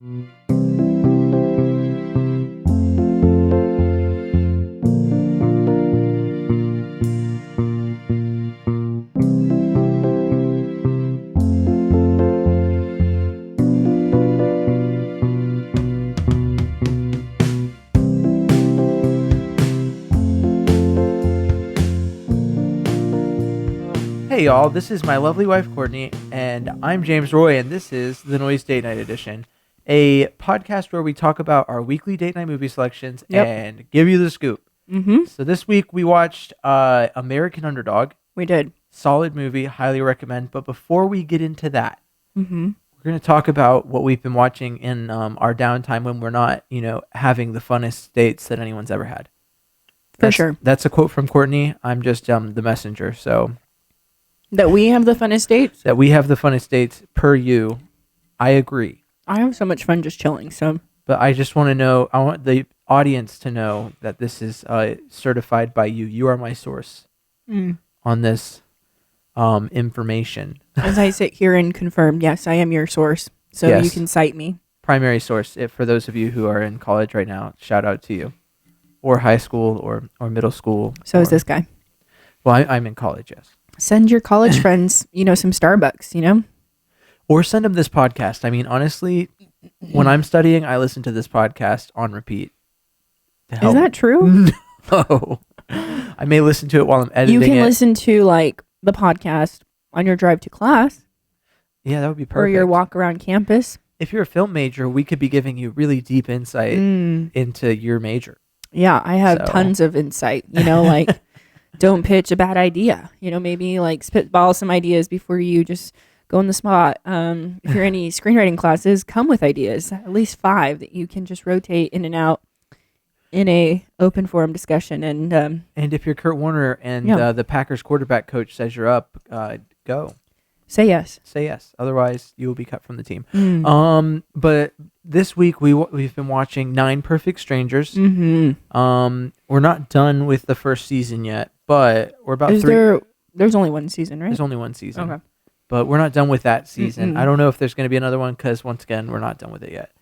Hey y'all, this is my lovely wife Courtney, and I'm James Roy, and this is the Noise Date Night Edition, a podcast where we talk about our weekly date night movie selections and give you the scoop. Mm-hmm. So this week we watched American Underdog. We did. Solid movie, highly recommend. But before we get into that, Mm-hmm. we're going to talk about what we've been watching in our downtime when we're not, having the funnest dates that anyone's ever had. For sure. That's a quote from Courtney. I'm just the messenger, so... That we have the funnest dates? That we have the funnest dates per you. I agree. I have so much fun just chilling, so... But I just want to know, I want the audience to know that this is certified by you. You are my source on this information. As I sit here and confirm, yes, I am your source, so Yes. you can cite me. Primary source. For those of you who are in college right now, shout out to you. Or high school or middle school. So is this guy. Well, I'm in college, yes. Send your college friends, some Starbucks, Or send them this podcast. I mean, honestly, when I'm studying, I listen to this podcast on repeat. Is that true? No. I may listen to it while I'm editing You can it. listen to, the podcast on your drive to class. Yeah, that would be perfect. Or your walk around campus. If you're a film major, we could be giving you really deep insight into your major. Yeah, I have tons of insight, don't pitch a bad idea, maybe spitball some ideas before you just go on the spot. If you're in any screenwriting classes, come with ideas, at least 5 that you can just rotate in and out in a open forum discussion. And if you're Kurt Warner and the Packers quarterback coach says you're up, go. Say yes. Say yes. Otherwise, you will be cut from the team. But this week we've been watching 9 Perfect Strangers. Mm-hmm. We're not done with the first season yet, but we're about There's only one season, right? There's only one season. Okay. But we're not done with that season. Mm-mm. I don't know if there's going to be another one because, once again, we're not done with it yet.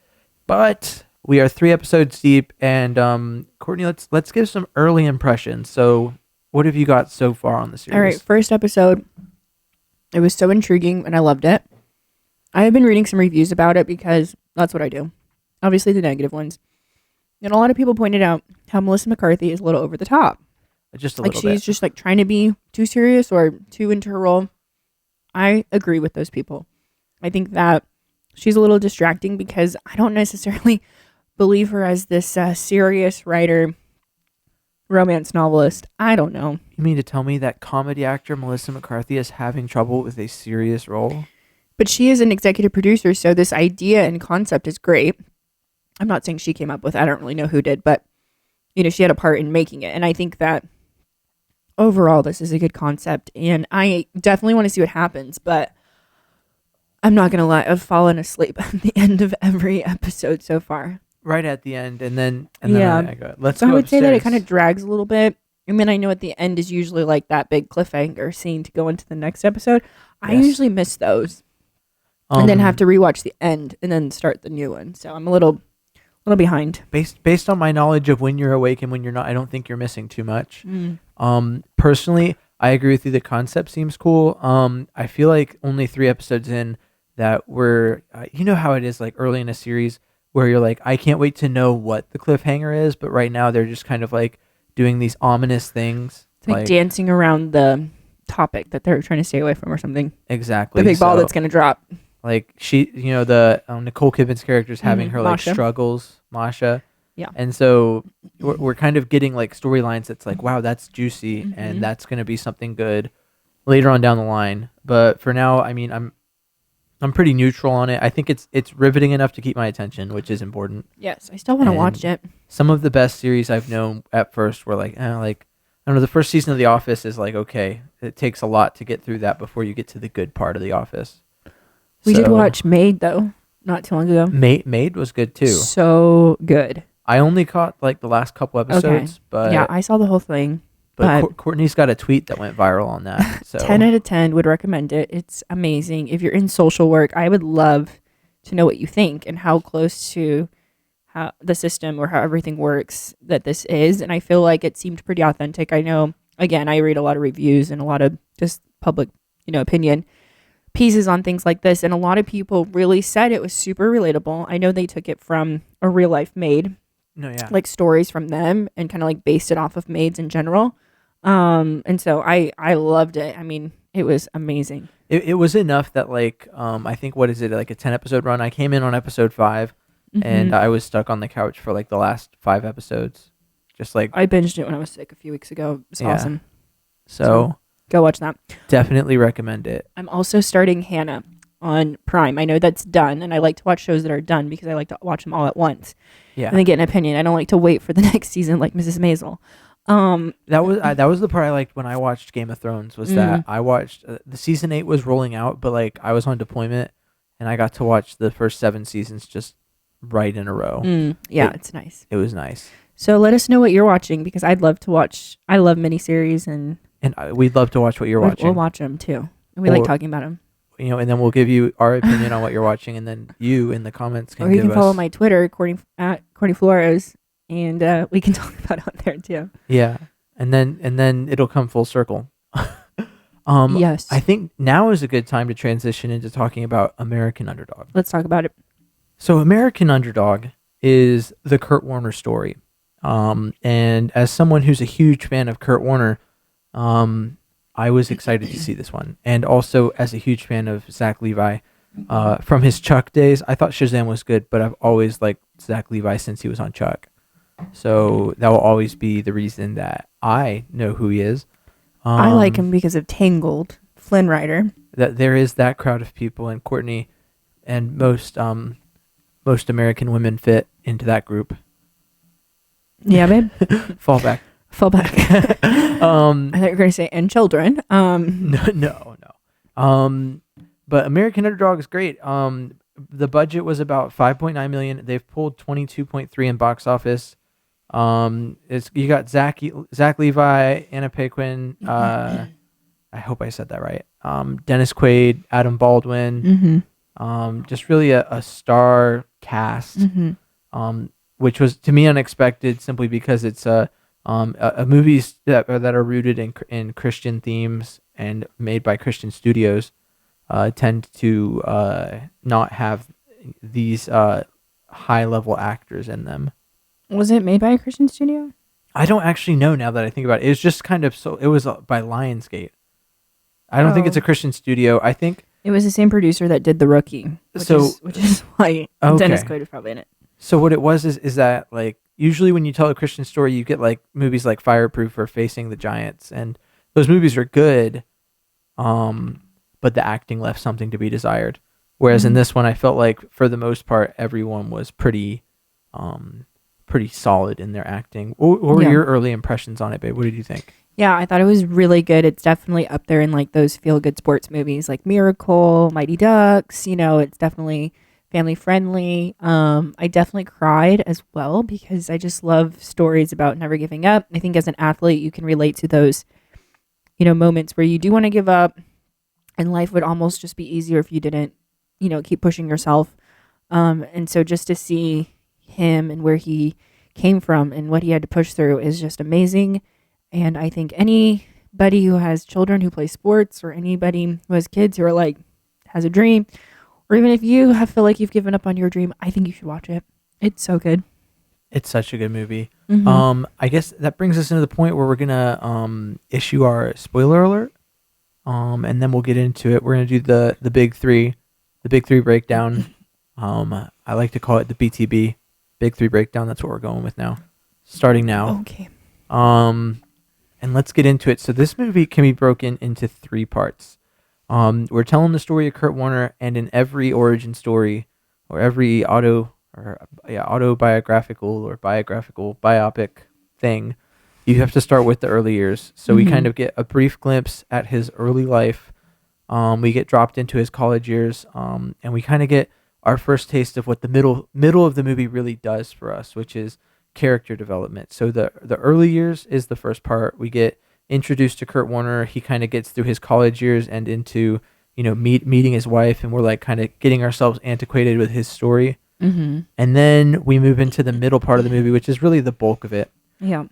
But we are 3 episodes deep, and Courtney, let's give some early impressions. So, what have you got so far on the series? All right, first episode. It was so intriguing, and I loved it. I have been reading some reviews about it because that's what I do. Obviously, the negative ones. And a lot of people pointed out how Melissa McCarthy is a little over the top. Just a little bit. She's just trying to be too serious or too into her role. I agree with those people. I think that she's a little distracting because I don't necessarily believe her as this serious writer, romance novelist. I don't know. You mean to tell me that comedy actor Melissa McCarthy is having trouble with a serious role? But she is an executive producer, so this idea and concept is great. I'm not saying she came up with it. I don't really know who did, but she had a part in making it. And I think that overall, this is a good concept, and I definitely want to see what happens, but I'm not going to lie. I've fallen asleep at the end of every episode so far. Right at the end, and then I go, let's go I would upstairs. say that it kind of drags a little bit, and then I know at the end is usually that big cliffhanger scene to go into the next episode. I usually miss those, and then have to rewatch the end and then start the new one. So I'm a little behind. Based on my knowledge of when you're awake and when you're not, I don't think you're missing too much. Personally, I agree with you. The concept seems cool. I feel like only 3 episodes in that we're, you know how it is early in a series where you're I can't wait to know what the cliffhanger is, but right now they're just kind of doing these ominous things. It's dancing around the topic that they're trying to stay away from or something. Exactly. The big ball that's going to drop. She, the Nicole Kidman's character is having her Masha. struggles, Masha. Yeah. And so we're kind of getting storylines that's wow, that's juicy and that's going to be something good later on down the line. But for now, I mean, I'm pretty neutral on it. I think it's riveting enough to keep my attention, which is important. Yes, I still want to watch it. Some of the best series I've known at first were I don't know, the first season of The Office is okay, it takes a lot to get through that before you get to the good part of The Office. We did watch Maid, though, not too long ago. Maid was good, too. So good. I only caught the last couple episodes, but yeah, I saw the whole thing. But Courtney's got a tweet that went viral on that. So 10 out of 10 would recommend it. It's amazing. If you're in social work, I would love to know what you think and how close to how the system or how everything works that this is. And I feel like it seemed pretty authentic. I know, again, I read a lot of reviews and a lot of just public, opinion pieces on things like this. And a lot of people really said it was super relatable. I know they took it from a real life maid, No, yeah. like stories from them and kind of like based it off of maids in general. And so I loved it. I mean, it was amazing. It was enough that like I think what is it, like a 10 episode run? I came in on episode 5 and I was stuck on the couch for like the last 5 episodes. Just like I binged it when I was sick a few weeks ago. It's awesome. So go watch that. Definitely recommend it. I'm also starting Hannah on Prime. I know that's done, and I like to watch shows that are done because I like to watch them all at once. Yeah. And then get an opinion. I don't like to wait for the next season like Mrs. Maisel. That was the part I liked when I watched Game of Thrones was that I watched the season 8 was rolling out, but like I was on deployment and I got to watch the first 7 seasons just right in a row. It's nice. It was nice. So let us know what you're watching because I'd love to watch. I love miniseries and we'd love to watch what you're watching. We'll watch them too. And we like talking about them. And then we'll give you our opinion on what you're watching, and then you in the comments can. Or you can follow my Twitter, Courtney Flores, and we can talk about it on there too. Yeah, and then it'll come full circle. Yes, I think now is a good time to transition into talking about American Underdog. Let's talk about it. So American Underdog is the Kurt Warner story, and as someone who's a huge fan of Kurt Warner, I was excited to see this one. And also as a huge fan of Zach Levi, from his Chuck days, I thought Shazam was good, but I've always liked Zach Levi since he was on Chuck. So that will always be the reason that I know who he is. I like him because of Tangled, Flynn Rider. That there is that crowd of people, and Courtney and most American women fit into that group. Yeah, babe. Fall back. I thought you were going to say and children. No. But American Underdog is great. The budget was about $5.9 million. They've pulled $22.3 in box office. You got Zach Levi, Anna Paquin. I hope I said that right. Dennis Quaid, Adam Baldwin. Just really a star cast. Which was to me unexpected, simply because it's movies that are rooted in Christian themes and made by Christian studios tend to not have these high level actors in them. Was it made by a Christian studio? I don't actually know now that I think about it. It was just kind of it was by Lionsgate. I don't think it's a Christian studio. I think it was the same producer that did The Rookie, which is why Dennis Quaid was probably in it. So what it was is that like usually when you tell a Christian story, you get like movies like Fireproof or Facing the Giants, and those movies are good, but the acting left something to be desired. Whereas in this one, I felt like for the most part, everyone was pretty solid in their acting. What were your early impressions on it, babe? What did you think? Yeah, I thought it was really good. It's definitely up there in like those feel-good sports movies like Miracle, Mighty Ducks. It's definitely family friendly. I definitely cried as well because I just love stories about never giving up. I think as an athlete, you can relate to those, moments where you do want to give up and life would almost just be easier if you didn't, keep pushing yourself. And so just to see him and where he came from and what he had to push through is just amazing. And I think anybody who has children who play sports or anybody who has kids who are like, has a dream, or even if you feel like you've given up on your dream, I think you should watch it. It's so good. It's such a good movie. I guess that brings us into the point where we're going to issue our spoiler alert. And then we'll get into it. We're going to do the big three breakdown. I like to call it the BTB, big three breakdown. That's what we're going with now. Starting now. Okay. And let's get into it. So this movie can be broken into 3 parts. We're telling the story of Kurt Warner, and in every origin story or every autobiographical or biopic thing, you have to start with the early years. So we kind of get a brief glimpse at his early life. We get dropped into his college years, and we kind of get our first taste of what the middle of the movie really does for us, which is character development. So the early years is the first part. We get introduced to Kurt Warner. He kind of gets through his college years and into meeting his wife, and we're like kind of getting ourselves antiquated with his story. Mm-hmm. And then we move into the middle part of the movie, which is really the bulk of it. Yeah.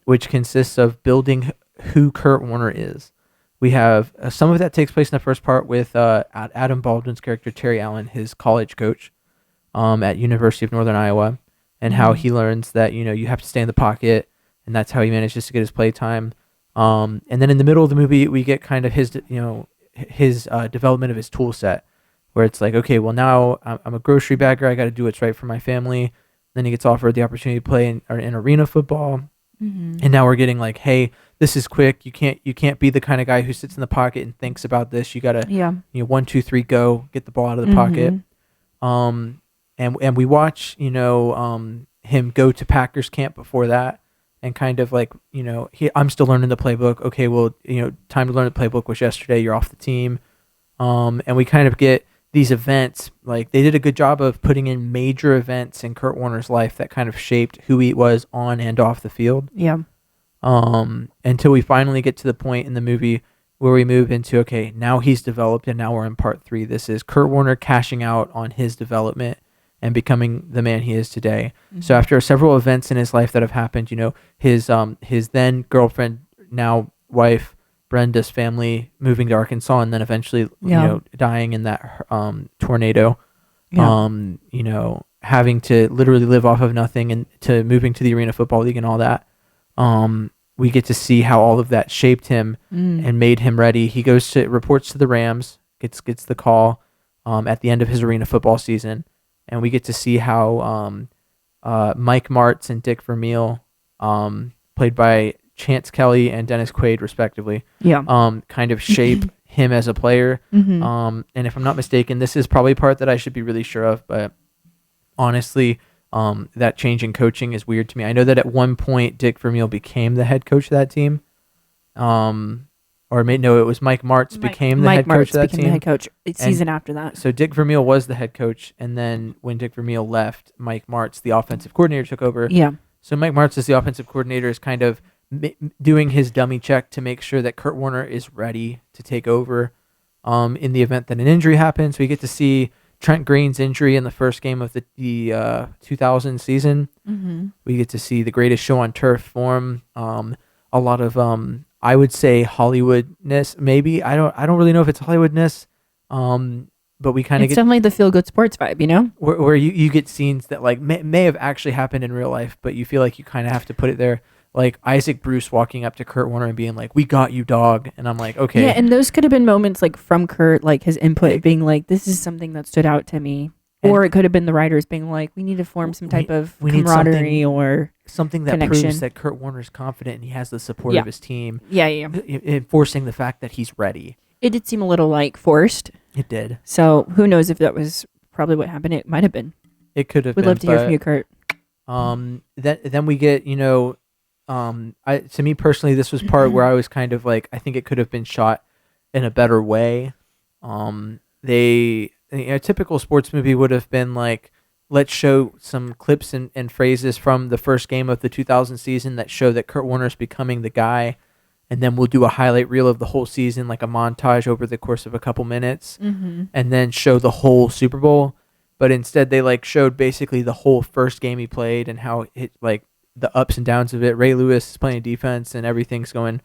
Which consists of building who Kurt Warner is. We have some of that takes place in the first part with Adam Baldwin's character Terry Allen, his college coach, at University of Northern Iowa, and how he learns that you have to stay in the pocket, and that's how he manages to get his play time. And then in the middle of the movie, we get kind of his development of his tool set, where it's like, okay, well now I'm a grocery bagger, I got to do what's right for my family. Then he gets offered the opportunity to play in arena football, and now we're getting like, hey, this is quick. You can't be the kind of guy who sits in the pocket and thinks about this. You gotta 1, 2, 3, go, get the ball out of the pocket. And we watch him go to Packers camp before that, and kind of like I'm still learning the playbook. Okay, well time to learn the playbook was yesterday. You're off the team, and we kind of get these events. Like they did a good job of putting in major events in Kurt Warner's life that kind of shaped who he was on and off the field. Yeah. Until we finally get to the point in the movie where we move into, okay, now he's developed, and now we're in part 3. This is Kurt Warner cashing out on his development and becoming the man he is today. So after several events in his life that have happened, his then girlfriend, now wife, Brenda's family moving to Arkansas, and then eventually dying in that tornado, having to literally live off of nothing, and to moving to the Arena Football League and all that. We get to see how all of that shaped him and made him ready. He reports to the Rams, gets the call at the end of his arena football season, and we get to see how Mike Martz and Dick Vermeil, played by Chance Kelly and Dennis Quaid respectively, kind of shape him as a player. And if I'm not mistaken, this is probably a part that I should be really sure of, but honestly, that change in coaching is weird to me. I know that at one point Dick Vermeil became the head coach of that team. It was Mike Martz became the head coach of that team. The head coach season after that. So Dick Vermeil was the head coach, and then when Dick Vermeil left, Mike Martz, the offensive coordinator, took over. Yeah. So Mike Martz, as the offensive coordinator, is kind of doing his dummy check to make sure that Kurt Warner is ready to take over in the event that an injury happens. We get to see Trent Green's injury in the first game of the 2000 season. We get to see the greatest show on turf form. A lot of I would say Hollywoodness. Maybe I don't really know if it's Hollywoodness. But we kind of get definitely the feel good sports vibe, where you get scenes that like may have actually happened in real life, but you feel like you kind of have to put it there. Like Isaac Bruce walking up to Kurt Warner and being like, "We got you, dog," and I'm like, okay. Yeah, and those could have been moments like from Kurt, like his input being like, "This is something that stood out to me," or it could have been the writers being like, "We need to form some type of camaraderie or something that connection." Proves that Kurt Warner's confident and he has the support of his team. Yeah. Enforcing the fact that he's ready. It did seem a little like forced. It did. So who knows if that was probably what happened? It might have been. It could have. We'd love to hear from you, Kurt. Then we get to me personally, this was part where I was kind of like, I think it could have been shot in a better way. A typical sports movie would have been like, let's show some clips and phrases from the first game of the 2000 season that show that Kurt Warner's becoming the guy, and then we'll do a highlight reel of the whole season, like a montage over the course of a couple minutes, and then show the whole Super Bowl. But instead, they like showed basically the whole first game he played and how it like the ups and downs of it. Ray Lewis is playing defense and everything's going,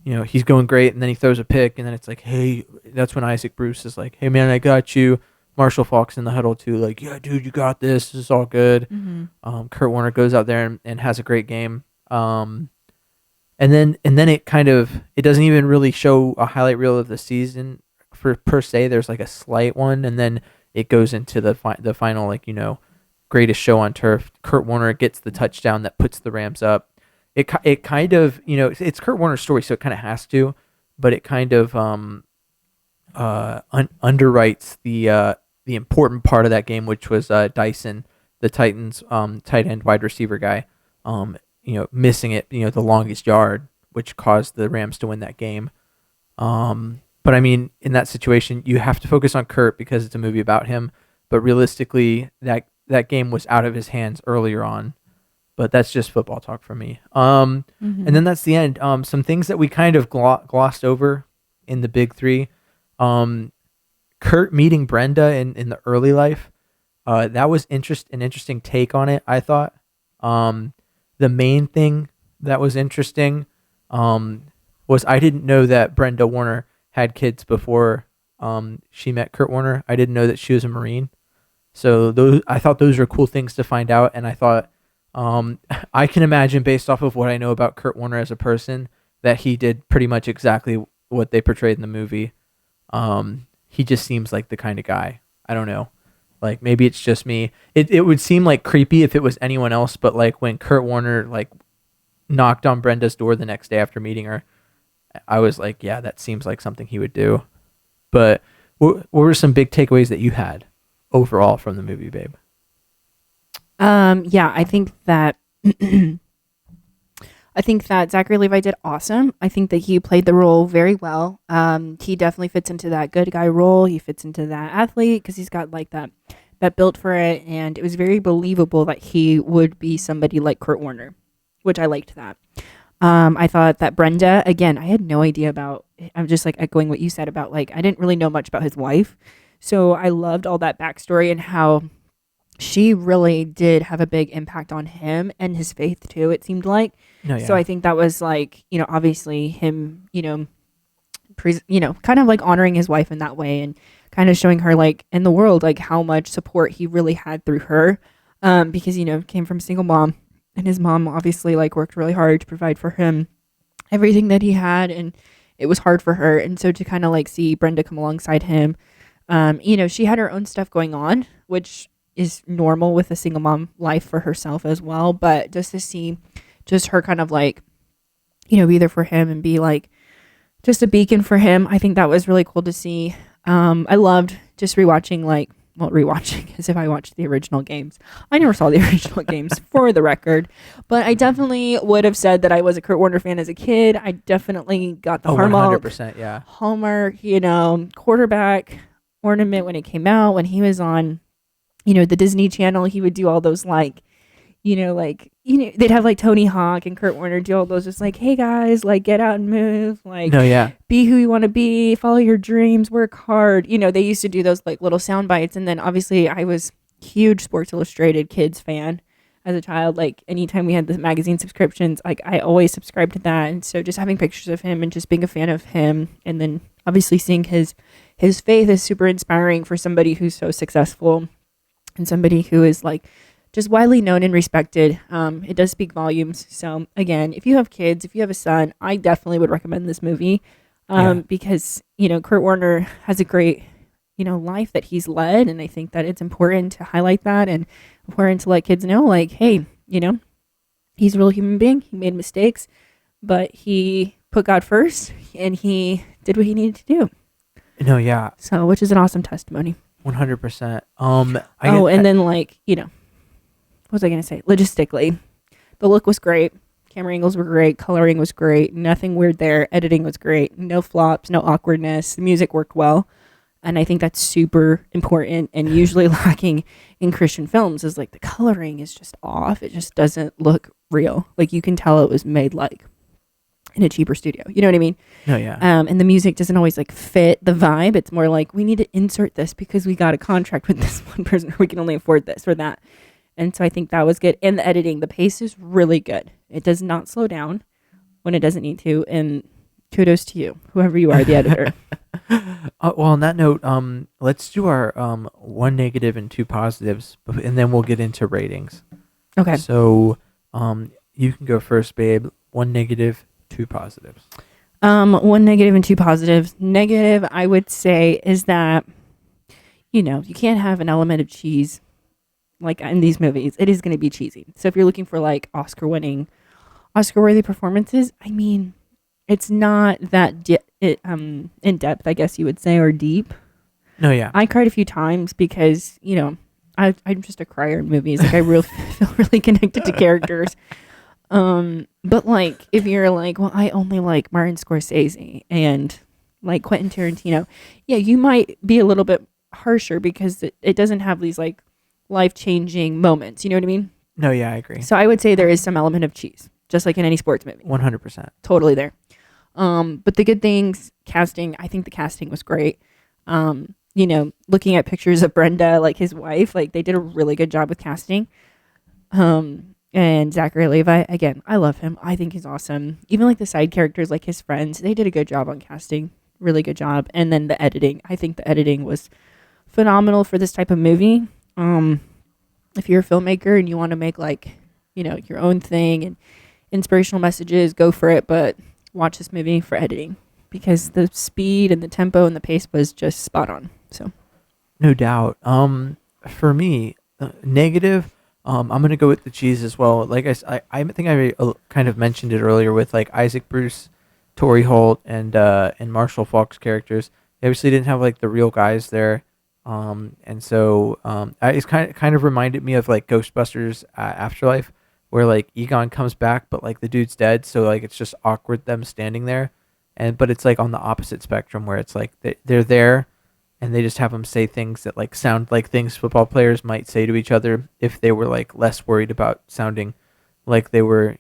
he's going great, and then he throws a pick, and then it's like, hey, that's when Isaac Bruce is like, hey man, I got you. Marshall Faulk's in the huddle too, like, yeah, dude, you got this. This is all good. Kurt Warner goes out there and has a great game. And then it kind of, it doesn't even really show a highlight reel of the season per se. There's like a slight one, and then it goes into the final, like, greatest show on turf. Kurt Warner gets the touchdown that puts the Rams up. It kind of, it's Kurt Warner's story, so it kind of has to, but it kind of underwrites the important part of that game, which was Dyson, the Titans tight end wide receiver guy, missing it, the longest yard, which caused the Rams to win that game. But I mean, in that situation, you have to focus on Kurt because it's a movie about him. But realistically, that game was out of his hands earlier on. But that's just football talk for me. And then that's the end. Some things that we kind of glossed over in the big three. Kurt meeting Brenda in the early life, that was an interesting take on it, I thought. The main thing that was interesting was I didn't know that Brenda Warner had kids before she met Kurt Warner. I didn't know that she was a Marine. So I thought those were cool things to find out, and I thought I can imagine, based off of what I know about Kurt Warner as a person, that he did pretty much exactly what they portrayed in the movie. He just seems like the kind of guy. I don't know. Like, maybe it's just me. It would seem like creepy if it was anyone else, but like when Kurt Warner like knocked on Brenda's door the next day after meeting her, I was like, yeah, that seems like something he would do. But what were some big takeaways that you had overall from the movie, babe? Yeah, I think that Zachary Levi did awesome. I think that he played the role very well. He definitely fits into that good guy role. He fits into that athlete because he's got like that built for it, and it was very believable that he would be somebody like Kurt Warner, which I liked that. I thought that Brenda, again, I had no idea about. I'm just like echoing what you said about like I didn't really know much about his wife, so I loved all that backstory and how she really did have a big impact on him and his faith too, it seemed like. No, yeah. So I think that was like, obviously him, kind of like honoring his wife in that way and kind of showing her like in the world, like how much support he really had through her. Because, came from a single mom, and his mom obviously like worked really hard to provide for him everything that he had. And it was hard for her. And so to kind of like see Brenda come alongside him, she had her own stuff going on, which is normal with a single mom life for herself as well. But just to see just her kind of like, be there for him and be like just a beacon for him. I think that was really cool to see. I loved just rewatching as if I watched the original games. I never saw the original games for the record, but I definitely would have said that I was a Kurt Warner fan as a kid. I definitely got the Hallmark, 100%, yeah. Hallmark, quarterback ornament when it came out, when he was on the Disney Channel. He would do all those they'd have like Tony Hawk and Kurt Warner do all those just like, hey guys, like get out and move, like be who you want to be, follow your dreams, work hard. They used to do those like little sound bites. And then obviously I was huge Sports Illustrated kids fan as a child. Like anytime we had the magazine subscriptions, like I always subscribed to that. And so just having pictures of him and just being a fan of him, and then obviously seeing his faith is super inspiring for somebody who's so successful and somebody who is like just widely known and respected. It does speak volumes. So again, if you have kids, if you have a son, I definitely would recommend this movie because, Kurt Warner has a great, life that he's led. And I think that it's important to highlight that and important to let kids know, like, hey, he's a real human being. He made mistakes, but he put God first and he did what he needed to do. No, yeah. So, which is an awesome testimony. 100%. What was I going to say? Logistically, the look was great. Camera angles were great. Coloring was great. Nothing weird there. Editing was great. No flops, no awkwardness. The music worked well. And I think that's super important and usually lacking in Christian films is like the coloring is just off. It just doesn't look real. Like you can tell it was made like in a cheaper studio. You know what I mean? No, yeah. And the music doesn't always like fit the vibe. It's more like we need to insert this because we got a contract with this one person. We can only afford this or that. And so I think that was good. And the editing, the pace is really good. It does not slow down when it doesn't need to. And kudos to you, whoever you are, the editor. Well, on that note, let's do our 1 negative and 2 positives, and then we'll get into ratings. Okay. So you can go first, babe. 1 negative, 2 positives. 1 negative and 2 positives. Negative, I would say, is that, you can't have an element of cheese like in these movies. It is going to be cheesy. So if you're looking for like Oscar-worthy performances, I mean, it's not that in depth, I guess you would say, or deep. No, yeah. I cried a few times because, I'm just a crier in movies. Like I really feel really connected to characters. But like if you're like, well, I only like Martin Scorsese and like Quentin Tarantino, yeah, you might be a little bit harsher because it doesn't have these like life-changing moments. You know what I mean? No, yeah, I agree. So I would say there is some element of cheese, just like in any sports movie. 100%. Totally there. But the good things, casting, I think the casting was great. looking at pictures of Brenda, like his wife, like they did a really good job with casting. And Zachary Levi, again, I love him. I think he's awesome. Even like the side characters, like his friends, they did a good job on casting. Really good job. And then the editing, I think the editing was phenomenal for this type of movie. If you're a filmmaker and you want to make like, your own thing and inspirational messages, go for it. But watch this movie for editing, because the speed and the tempo and the pace was just spot on. So, no doubt. For me, negative. I'm gonna go with the cheese as well. Like I think I kind of mentioned it earlier with like Isaac Bruce, Tori Holt, and Marshall Falk's characters. They obviously didn't have like the real guys there, and so it's kind of reminded me of like Ghostbusters Afterlife, where like Egon comes back, but like the dude's dead, so like it's just awkward them standing there, but it's like on the opposite spectrum where it's like they're there. And they just have them say things that like sound like things football players might say to each other if they were like less worried about sounding like they were,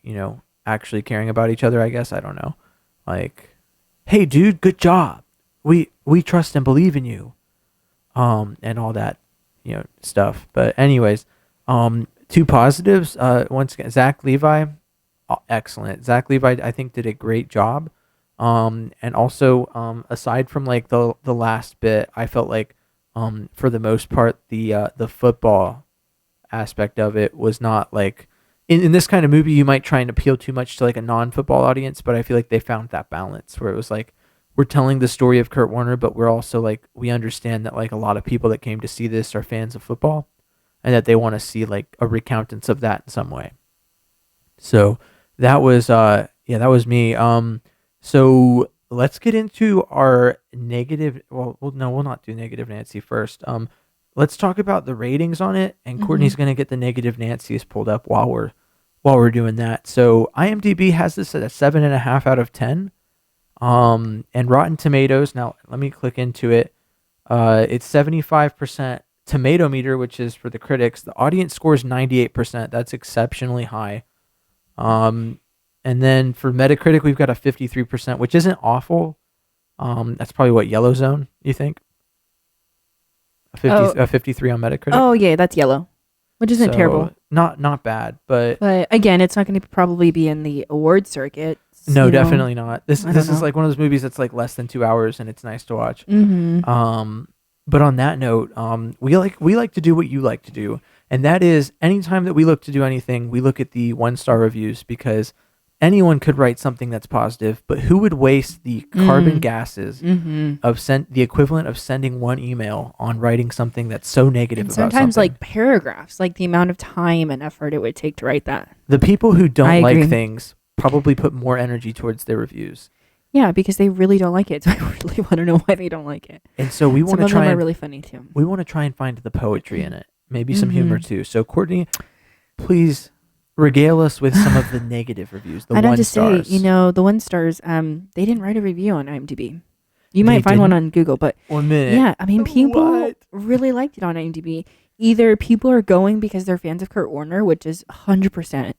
actually caring about each other. I guess, I don't know. Like, hey, dude, good job. We trust and believe in you. And all that, stuff. But anyways, two positives. Once again, Zach Levi, excellent. Zach Levi, I think, did a great job. And also, aside from like the last bit, I felt like, for the most part, the football aspect of it was not like in this kind of movie, you might try and appeal too much to like a non-football audience, but I feel like they found that balance where it was like, we're telling the story of Kurt Warner, but we're also like, we understand that like a lot of people that came to see this are fans of football and that they want to see like a recountance of that in some way. So that was, that was me. So let's get into our negative. Well, no, we'll not do negative Nancy first. Let's talk about the ratings on it, and Courtney's going to get the negative Nancy's pulled up while we're doing that. So IMDb has this at a 7.5 out of 10. And Rotten Tomatoes. Now let me click into it. It's 75% tomato meter, which is for the critics. The audience score is 98%. That's exceptionally high. And then for Metacritic, we've got a 53%, which isn't awful. That's probably what, Yellow Zone, you think? A 53 on Metacritic? Oh, yeah, that's yellow, which isn't terrible. Not bad, but again, it's not going to probably be in the award circuit. No, definitely not. This is like one of those movies that's like less than 2 hours, and it's nice to watch. But on that note, we like to do what you like to do, and that is anytime that we look to do anything, we look at the 1-star reviews, because anyone could write something that's positive, but who would waste the carbon gases of the equivalent of sending one email on writing something that's so negative and about something? Sometimes like paragraphs, like the amount of time and effort it would take to write that. The people who don't like things probably put more energy towards their reviews. Yeah, because they really don't like it. So I really want to know why they don't like it. And so we want to try. Some of them are really funny too. We want to try and find the poetry in it, maybe some humor too. So Courtney, please regale us with some of the negative reviews. The 1 stars. I'd have to say, the 1 stars. They didn't write a review on IMDb. You might find one on Google, but 1 minute. Yeah, I mean, people really liked it on IMDb. Either people are going because they're fans of Kurt Warner, which is 100%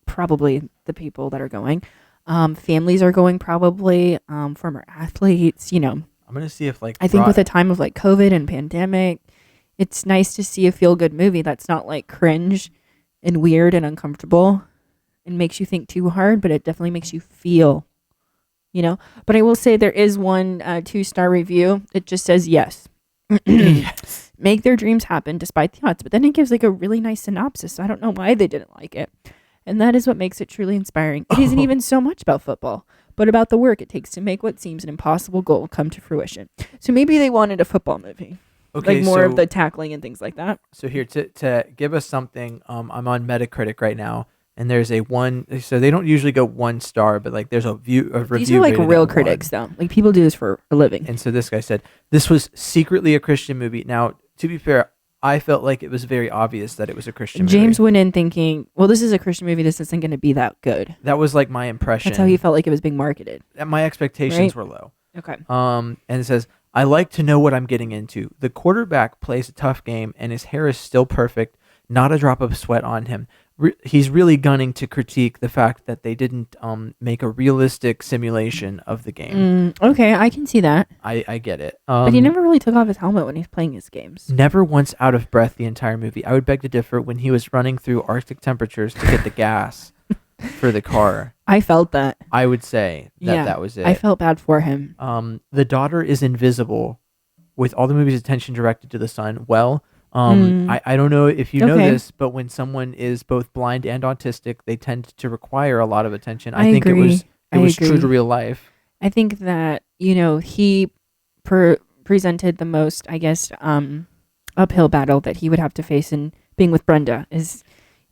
probably the people that are going. Families are going probably. Former athletes, I'm gonna see if I think with a time of like COVID and pandemic, it's nice to see a feel good movie that's not like cringe and weird and uncomfortable and makes you think too hard, but it definitely makes you feel, But I will say there is one 2-star review. It just says yes. Yes. Make their dreams happen despite the odds. But then it gives like a really nice synopsis. So I don't know why they didn't like it. And that is what makes it truly inspiring. It isn't even so much about football, but about the work it takes to make what seems an impossible goal come to fruition. So maybe they wanted a football movie. Okay, like more of the tackling and things like that. So here, to give us something, I'm on Metacritic right now, and there's a 1. So they don't usually go 1 star, but like there's a review. These are like real critics, though. Like people do this for a living. And so this guy said this was secretly a Christian movie. Now, to be fair, I felt like it was very obvious that it was a Christian movie. James went in thinking, well, this is a Christian movie. This isn't going to be that good. That was like my impression. That's how he felt like it was being marketed. And my expectations were low. Okay. And it says, I like to know what I'm getting into. The quarterback plays a tough game, and his hair is still perfect. Not a drop of sweat on him. he's really gunning to critique the fact that they didn't make a realistic simulation of the game. Okay, I can see that. I get it. But he never really took off his helmet when he's playing his games. Never once out of breath the entire movie. I would beg to differ when he was running through Arctic temperatures to get the gas for the car. I felt that. I would say that was it. I felt bad for him. The daughter is invisible with all the movie's attention directed to the son. Well, I don't know if you know this, but when someone is both blind and autistic, they tend to require a lot of attention. I think agree. it was true to real life. I think that, he presented the most, I guess, uphill battle that he would have to face in being with Brenda is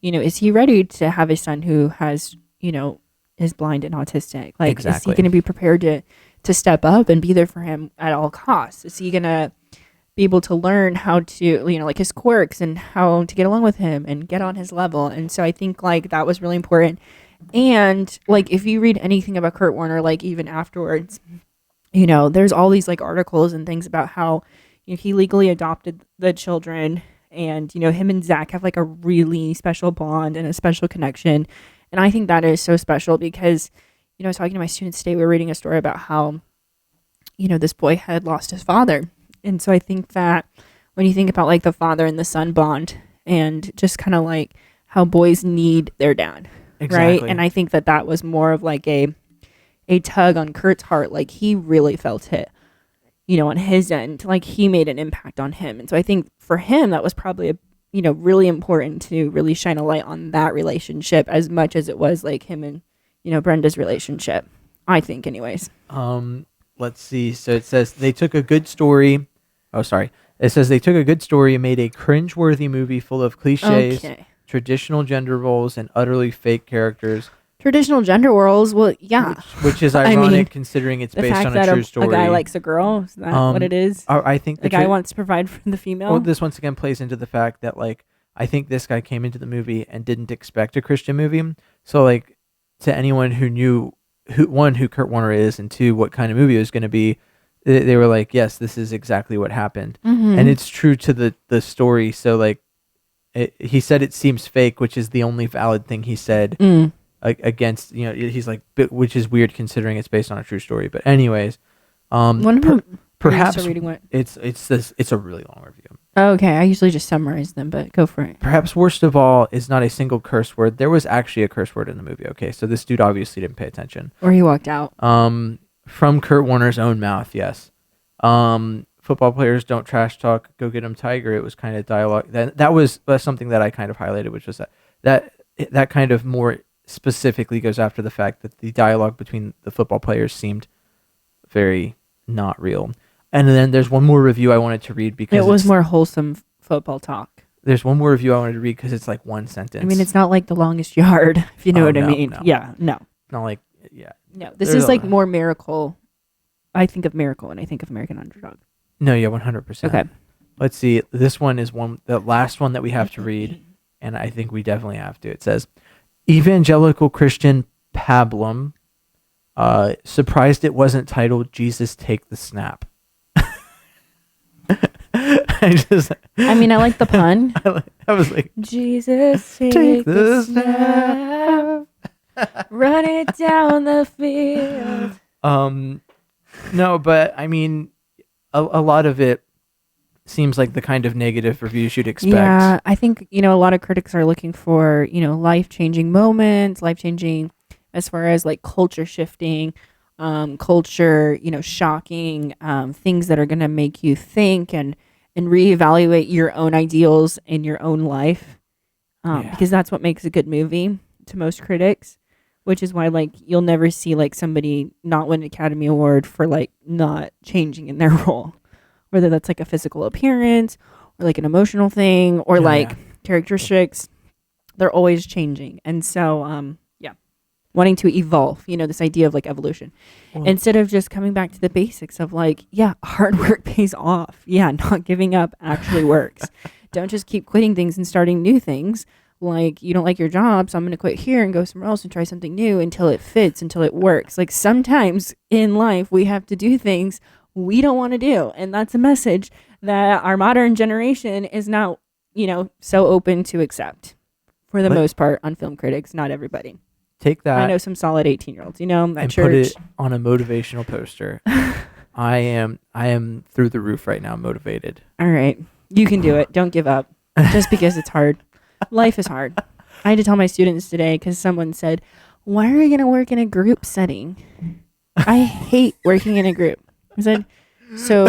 he ready to have a son who has, is blind and autistic? Like, exactly. Is he going to be prepared to step up and be there for him at all costs? Is he going to be able to learn how to, like his quirks and how to get along with him and get on his level? And so I think like that was really important. And like, if you read anything about Kurt Warner, like even afterwards, there's all these like articles and things about how he legally adopted the children, and him and Zach have like a really special bond and a special connection. And I think that is so special because I was talking to my students today, we were reading a story about how this boy had lost his father. And so I think that when you think about like the father and the son bond and just kind of like how boys need their dad, exactly. Right? And I think that was more of like a tug on Kurt's heart. Like he really felt it, on his end, like he made an impact on him. And so I think for him, that was probably really important to really shine a light on that relationship as much as it was like him and, Brenda's relationship, I think anyways. Let's see. So it says they took a good story. Oh, sorry. It says they took a good story and made a cringeworthy movie full of cliches, traditional gender roles, and utterly fake characters. Traditional gender roles, well, yeah. Which is ironic considering it's based on a true story. A guy likes a girl, is that what it is? I think the guy wants to provide for the female. Well, this once again plays into the fact that like I think this guy came into the movie and didn't expect a Christian movie. So like to anyone who knew who Kurt Warner is, and two, what kind of movie it was going to be, they were like, yes, this is exactly what happened. And it's true to the story. So like he said it seems fake, which is the only valid thing he said against, he's like, which is weird considering it's based on a true story. But anyways, perhaps it's a really long review. Okay, I usually just summarize them, but go for it. Perhaps worst of all is not a single curse word. There was actually a curse word in the movie. Okay, so this dude obviously didn't pay attention. Or he walked out. From Kurt Warner's own mouth, yes. Football players don't trash talk. Go get 'em, Tiger. It was kind of dialogue. That was something that I kind of highlighted, which was that kind of more specifically goes after the fact that the dialogue between the football players seemed very not real. And then there's one more review I wanted to read because it was more wholesome football talk. There's one more review I wanted to read because it's like one sentence. I mean, it's not like The Longest Yard, if you know what I mean. No. Yeah, no. Not like, yeah. No, this is like more Miracle. I think of Miracle and I think of American Underdog. No, yeah, 100%. Okay. Let's see. This one is the last one that we have to read, and I think we definitely have to. It says, Evangelical Christian Pablum, surprised it wasn't titled Jesus Take the Snap. I like the pun. I was like, Jesus take the snap, run it down the field. No, but I mean, a lot of it seems like the kind of negative reviews you'd expect. Yeah, I think, a lot of critics are looking for, life-changing moments, life-changing as far as like culture shifting, culture, shocking, things that are going to make you think and reevaluate your own ideals in your own life. Because that's what makes a good movie to most critics, which is why like you'll never see like somebody not win an Academy Award for like not changing in their role, whether that's like a physical appearance or like an emotional thing or characteristics. They're always changing. And so, wanting to evolve, this idea of like evolution, instead of just coming back to the basics of like, hard work pays off. Not giving up actually works. Don't just keep quitting things and starting new things. Like, you don't like your job, so I'm going to quit here and go somewhere else and try something new until it fits, until it works. Like sometimes in life, we have to do things we don't want to do. And that's a message that our modern generation is not, so open to accept For the most part, on film critics, not everybody. Take that. I know some solid 18-year-olds, at and church. Put it on a motivational poster. I am through the roof right now, motivated. All right. You can do it. Don't give up. Just because it's hard. Life is hard. I had to tell my students today because someone said, why are you going to work in a group setting? I hate working in a group. I said, so,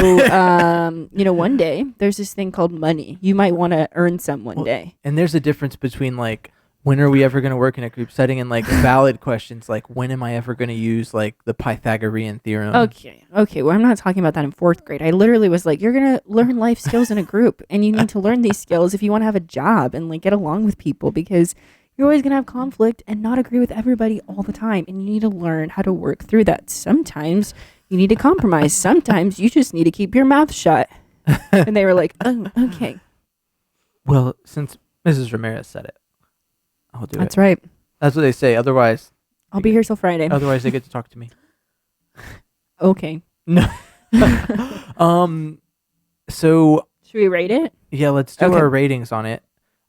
one day there's this thing called money. You might want to earn some one day. And there's a difference between like, when are we ever going to work in a group setting, and like valid questions like, when am I ever going to use like the Pythagorean theorem? Okay. Well, I'm not talking about that in 4th grade. I literally was like, you're going to learn life skills in a group, and you need to learn these skills if you want to have a job and like get along with people, because you're always going to have conflict and not agree with everybody all the time. And you need to learn how to work through that. Sometimes you need to compromise. Sometimes you just need to keep your mouth shut. And they were like, oh, okay. Well, since Mrs. Ramirez said it, I'll do it. That's right. That's what they say. Otherwise, I'll be here till Friday. Otherwise, they get to talk to me. Okay. No. So should we rate it? Yeah, let's do our ratings on it.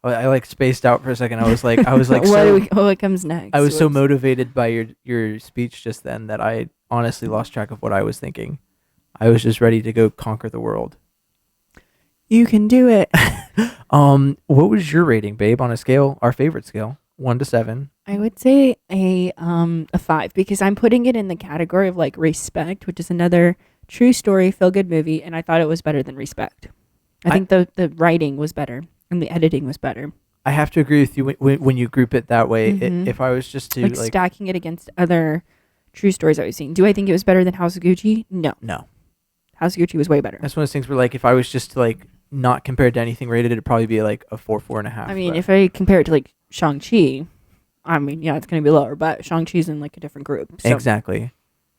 I like spaced out for a second. I was like, what comes next? I was so motivated by your speech just then that I honestly lost track of what I was thinking. I was just ready to go conquer the world. You can do it. What was your rating, babe, on a scale, our favorite scale, 1 to 7? I would say a 5, because I'm putting it in the category of like Respect, which is another true story feel good movie, and I thought it was better than Respect. I think the writing was better and the editing was better. I have to agree with you when you group it that way. Mm-hmm. If I was just to like stacking it against other true stories I've seen. Do I think it was better than House of Gucci? No. House of Gucci was way better. That's one of those things where like if I was just to like not compared to anything rated, it'd probably be like a 4.5. I mean, if I compare it to like Shang-Chi, I mean, yeah, it's going to be lower, but Shang-Chi's in like a different group. So. Exactly.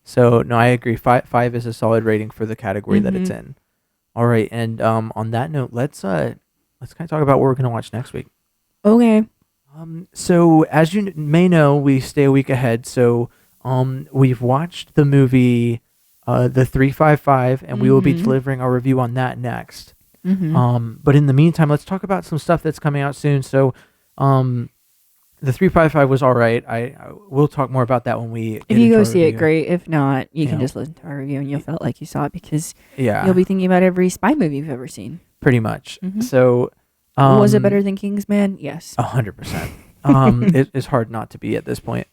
So no, I agree. 5 is a solid rating for the category that it's in. All right, and on that note, let's kind of talk about what we're going to watch next week. Okay. So as you may know, we stay a week ahead. So we've watched the movie The 355, and we will be delivering our review on that next. But in the meantime, let's talk about some stuff that's coming out soon. So The 355 was all right. We'll talk more about that when we. If you go see it, great. If not, you can just listen to our review and you'll feel like you saw it, because you'll be thinking about every spy movie you've ever seen. Pretty much. So, was it better than Kingsman? Yes. 100%. It's hard not to be at this point.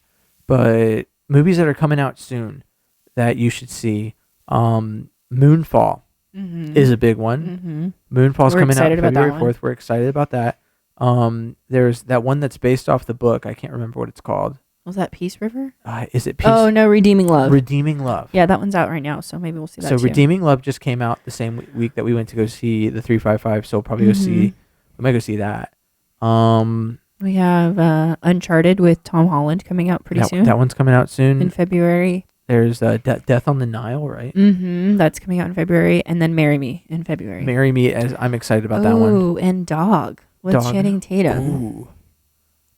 But movies that are coming out soon that you should see. Moonfall is a big one. Moonfall's coming out February 4th. We're excited about that. There's that one that's based off the book. I can't remember what it's called. Was that Peace River? Is it Peace? Oh no, Redeeming Love. Redeeming Love. Yeah, that one's out right now, so maybe we'll see that too. So Redeeming Love just came out the same week that we went to go see the 355. So we'll probably go see. We might go see that. We have Uncharted with Tom Holland coming out pretty soon. That one's coming out soon in February. There's Death on the Nile, right? That's coming out in February, and then Marry Me in February. Marry Me, I'm excited about that one. Ooh, and Dog with Channing Tatum. Ooh.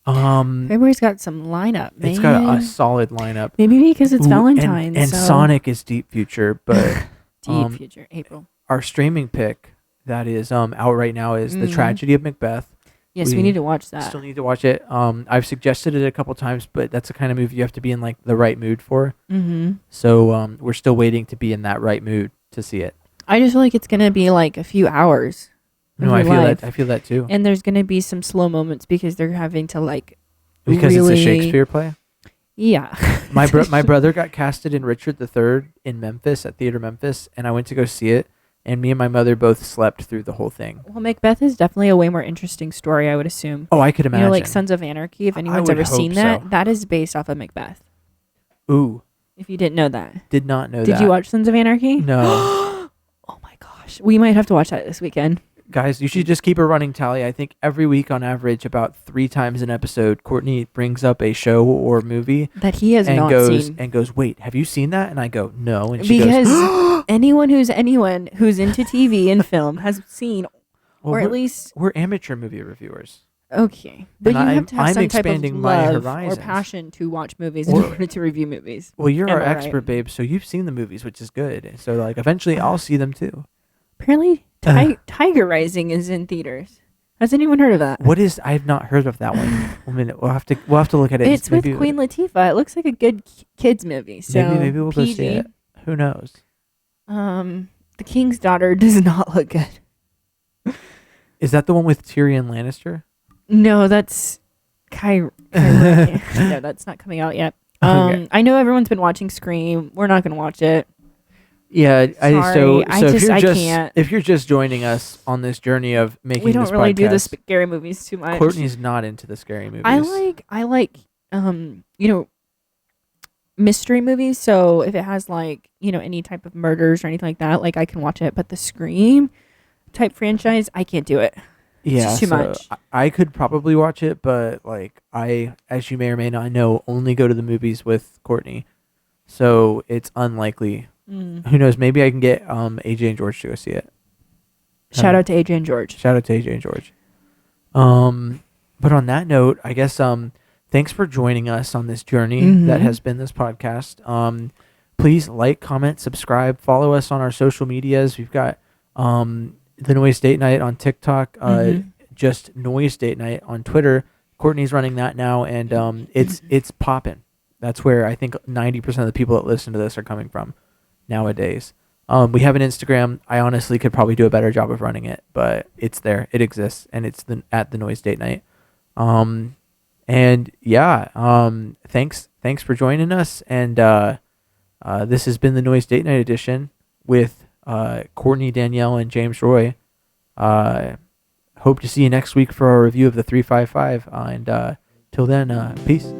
February's got some lineup, man. It's got a solid lineup. Maybe because it's Valentine's. And Sonic is deep future, but deep future, April. Our streaming pick that is out right now is The Tragedy of Macbeth. Yes, we need to watch that. Still need to watch it. I've suggested it a couple times, but that's the kind of movie you have to be in like the right mood for. So we're still waiting to be in that right mood to see it. I just feel like it's gonna be like a few hours. No, I feel that too. And there's gonna be some slow moments because they're having to like it's a Shakespeare play. Yeah. my brother got casted in Richard III in Memphis at Theater Memphis, and I went to go see it. And me and my mother both slept through the whole thing. Well, Macbeth is definitely a way more interesting story, I would assume. Oh, I could imagine. You know, like Sons of Anarchy, if anyone's ever seen that, that is based off of Macbeth. Ooh. If you didn't know that. Did not know that. Did you watch Sons of Anarchy? No. Oh my gosh. We might have to watch that this weekend. Guys, you should just keep a running tally. I think every week on average, about 3 times an episode, Courtney brings up a show or movie that he has not seen. And goes, wait, have you seen that? And I go, no. And she goes, anyone who's into TV and film has seen, or at least... We're amateur movie reviewers. Okay. But you have to have some type of love or passion to watch movies in order to review movies. Well, you're our expert, babe, so you've seen the movies, which is good. So, like, eventually I'll see them too. Apparently, Tiger Rising is in theaters. Has anyone heard of that? What is? I've not heard of that one. I mean, we'll have to look at it. It's with Queen Latifah. It looks like a good kids movie. So maybe we'll PG. go see it. Who knows? The King's Daughter does not look good. Is that the one with Tyrion Lannister? No, that's No, that's not coming out yet. Okay. I know everyone's been watching Scream. We're not gonna watch it. Yeah, Sorry, I can't. If you're just joining us on this journey of making We don't this really do the podcast, scary movies too much. Courtney's not into the scary movies. I like mystery movies. So if it has like, any type of murders or anything like that, like I can watch it. But the Scream type franchise, I can't do it. Yeah, it's just too much. I could probably watch it, but like as you may or may not know, only go to the movies with Courtney, so it's unlikely. Who knows? Maybe I can get AJ and George to go see it. Shout out to AJ and George. Shout out to AJ and George. But on that note, I guess thanks for joining us on this journey that has been this podcast. Please like, comment, subscribe, follow us on our social medias. We've got The Noise Date Night on TikTok, just Noise Date Night on Twitter. Courtney's running that now, and it's popping. That's where I think 90% of the people that listen to this are coming from nowadays. We have an Instagram. I honestly could probably do a better job of running it, but it's there. It exists, and it's at The Noise Date Night. And yeah, thanks for joining us. And this has been the Noise Date Night edition with Courtney, Danielle, and James Roy. Hope to see you next week for our review of the 355. And till then, peace.